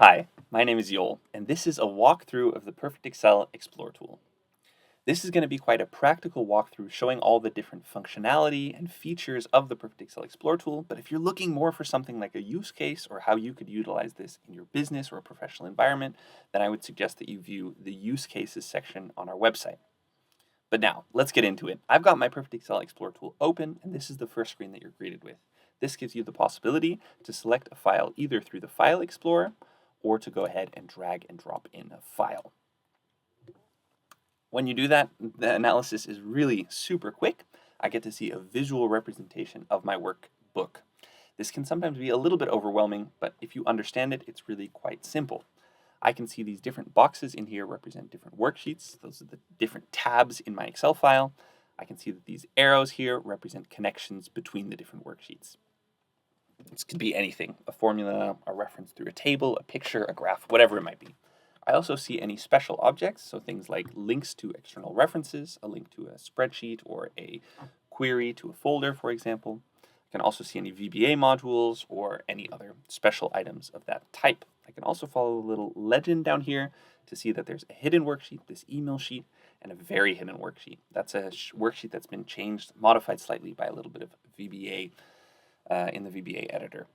Hi, my name is Yoel, and this is a walkthrough of the PerfectXL Explore tool. This is going to be quite a practical walkthrough showing all the different functionality and features of the PerfectXL Explore tool, but if you're looking more for something like a use case or how you could utilize this in your business or a professional environment, then I would suggest that you view the use cases section on our website. But now, let's get into it. I've got my PerfectXL Explore tool open, and this is the first screen that you're greeted with. This gives you the possibility to select a file either through the File Explorer or to go ahead and drag and drop in a file. When you do that, the analysis is really super quick. I get to see a visual representation of my workbook. This can sometimes be a little bit overwhelming, but if you understand it, it's really quite simple. I can see these different boxes in here represent different worksheets. Those are the different tabs in my Excel file. I can see that these arrows here represent connections between the different worksheets. This could be anything, a formula, a reference through a table, a picture, a graph, whatever it might be. I also see any special objects, so things like links to external references, a link to a spreadsheet or a query to a folder, for example. I can also see any VBA modules or any other special items of that type. I can also follow a little legend down here to see that there's a hidden worksheet, this email sheet, and a very hidden worksheet. That's a worksheet that's been changed, modified slightly by a little bit of VBA in the VBA editor.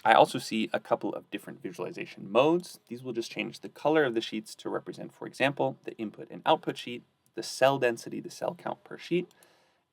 I also see a couple of different visualization modes. These will just change the color of the sheets to represent, for example, the input and output sheet, the cell density, the cell count per sheet,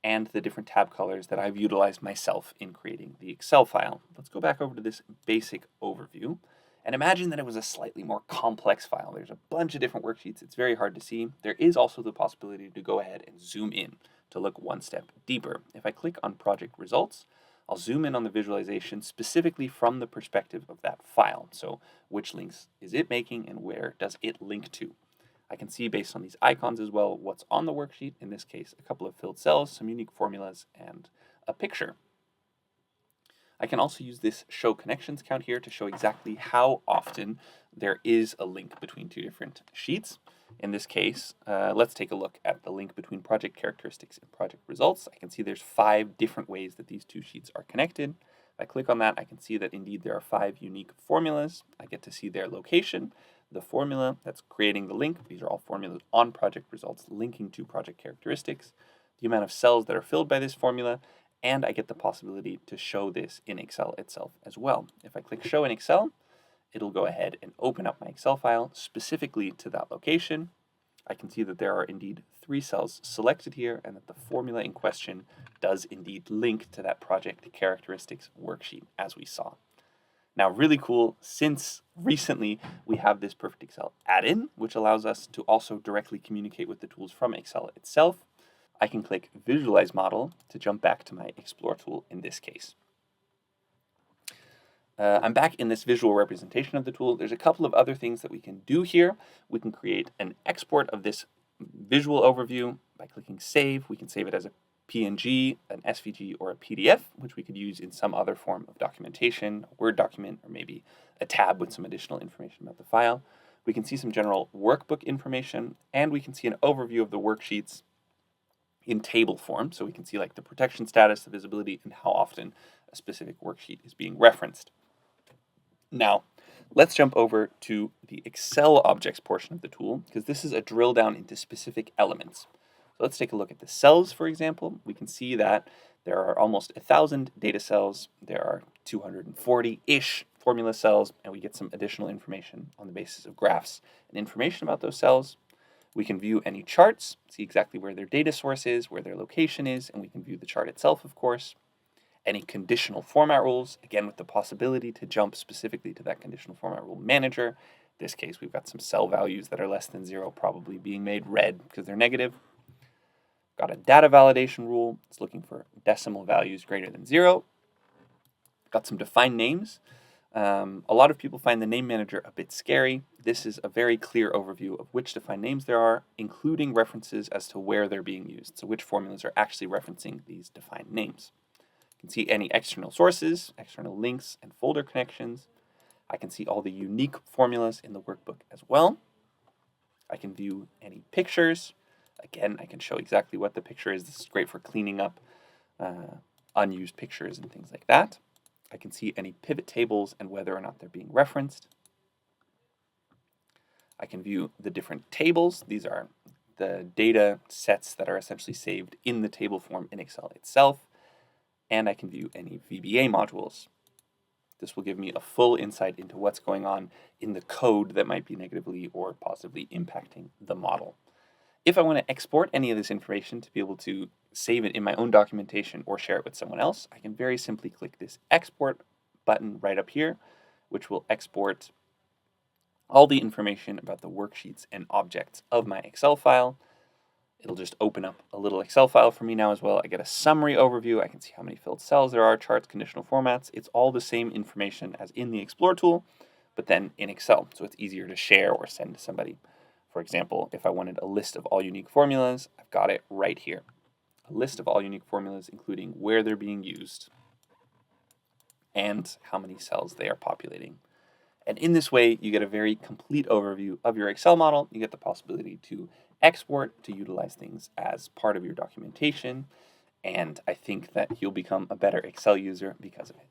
and the different tab colors that I've utilized myself in creating the Excel file. Let's go back over to this basic overview and imagine that it was a slightly more complex file. There's a bunch of different worksheets. It's very hard to see. There is also the possibility to go ahead and zoom in to look one step deeper. If I click on project results, I'll zoom in on the visualization specifically from the perspective of that file. So which links is it making and where does it link to? I can see based on these icons as well what's on the worksheet, in this case a couple of filled cells, some unique formulas, and a picture. I can also use this show connections count here to show exactly how often there is a link between two different sheets. In this case, let's take a look at the link between project characteristics and project results. I can see there's 5 different ways that these two sheets are connected. If I click on that, I can see that indeed there are 5 unique formulas. I get to see their location, the formula that's creating the link. These are all formulas on project results linking to project characteristics, the amount of cells that are filled by this formula, and I get the possibility to show this in Excel itself as well. If I click Show in Excel, it'll go ahead and open up my Excel file specifically to that location. I can see that there are indeed 3 cells selected here and that the formula in question does indeed link to that project characteristics worksheet as we saw. Now, really cool, since recently we have this PerfectXL add-in, which allows us to also directly communicate with the tools from Excel itself. I can click Visualize Model to jump back to my Explore tool in this case. I'm back in this visual representation of the tool. There's a couple of other things that we can do here. We can create an export of this visual overview by clicking Save. We can save it as a PNG, an SVG, or a PDF, which we could use in some other form of documentation, a Word document, or maybe a tab with some additional information about the file. We can see some general workbook information, and we can see an overview of the worksheets in table form, so we can see like the protection status, the visibility, and how often a specific worksheet is being referenced. Now, let's jump over to the Excel objects portion of the tool, because this is a drill down into specific elements. So let's take a look at the cells, for example. We can see that there are almost 1,000 data cells. There are 240-ish formula cells, and we get some additional information on the basis of graphs and information about those cells. We can view any charts, see exactly where their data source is, where their location is, and we can view the chart itself, of course. Any conditional format rules, again with the possibility to jump specifically to that conditional format rule manager. In this case, we've got some cell values that are less than 0 probably being made red because they're negative. Got a data validation rule. It's looking for decimal values greater than 0. Got some defined names. A lot of people find the name manager a bit scary. This is a very clear overview of which defined names there are, including references as to where they're being used, so which formulas are actually referencing these defined names. You can see any external sources, external links, and folder connections. I can see all the unique formulas in the workbook as well. I can view any pictures. Again, I can show exactly what the picture is. This is great for cleaning up unused pictures and things like that. I can see any pivot tables and whether or not they're being referenced. I can view the different tables. These are the data sets that are essentially saved in the table form in Excel itself. And I can view any VBA modules. This will give me a full insight into what's going on in the code that might be negatively or positively impacting the model. If I want to export any of this information to be able to save it in my own documentation or share it with someone else, I can very simply click this export button right up here, which will export all the information about the worksheets and objects of my Excel file. It'll just open up a little Excel file for me now as well. I get a summary overview. I can see how many filled cells there are, charts, conditional formats. It's all the same information as in the Explore tool, but then in Excel, so it's easier to share or send to somebody. For example, if I wanted a list of all unique formulas, I've got it right here. A list of all unique formulas, including where they're being used and how many cells they are populating. And in this way, you get a very complete overview of your Excel model. You get the possibility to export, to utilize things as part of your documentation. And I think that you'll become a better Excel user because of it.